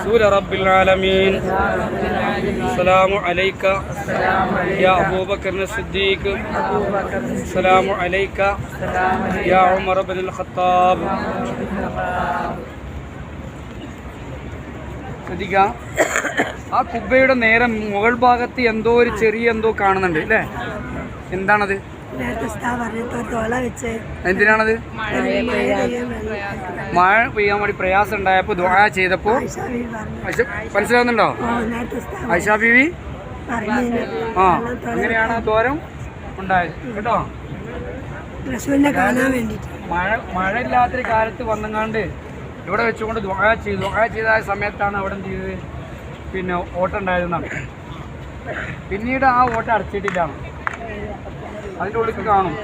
رسول رب العالمين السلام عليك يا أبو بكر الصديق السلام عليك يا عمر بن الخطاب. ശ്രദ്ധിക്കുക, ആ കുബ്ബയുടെ നേരെ മുകൾ ഭാഗത്ത് എന്തോ ഒരു ചെറിയ എന്തോ കാണുന്നുണ്ട് അല്ലേ? എന്താണത്? എന്തിനാണത്? മഴ പെയ്യാൻ വേണ്ടി പ്രയാസം ഉണ്ടായപ്പോൾ ദുആ ചെയ്തപ്പോൾ മനസ്സിലാവുന്നുണ്ടോ? ആയിഷ ബീവി ആ അങ്ങനെയാണ് ആ ദ്വാരം ഉണ്ടായത് കേട്ടോ. മഴയില്ലാത്തൊരു കാലത്ത് വന്നങ്ങാണ്ട് ഇവിടെ വെച്ചുകൊണ്ട് ദുആ ചെയ്തു. ദുആ ചെയ്ത സമയത്താണ് അവിടെ എന്ത് ചെയ്തത്, പിന്നെ ഓട്ടം ഉണ്ടായിരുന്നാണ്. പിന്നീട് ആ ഓട്ടം അടച്ചിട്ടില്ല, അതിൻ്റെ ഉള്ളിൽ കാണും.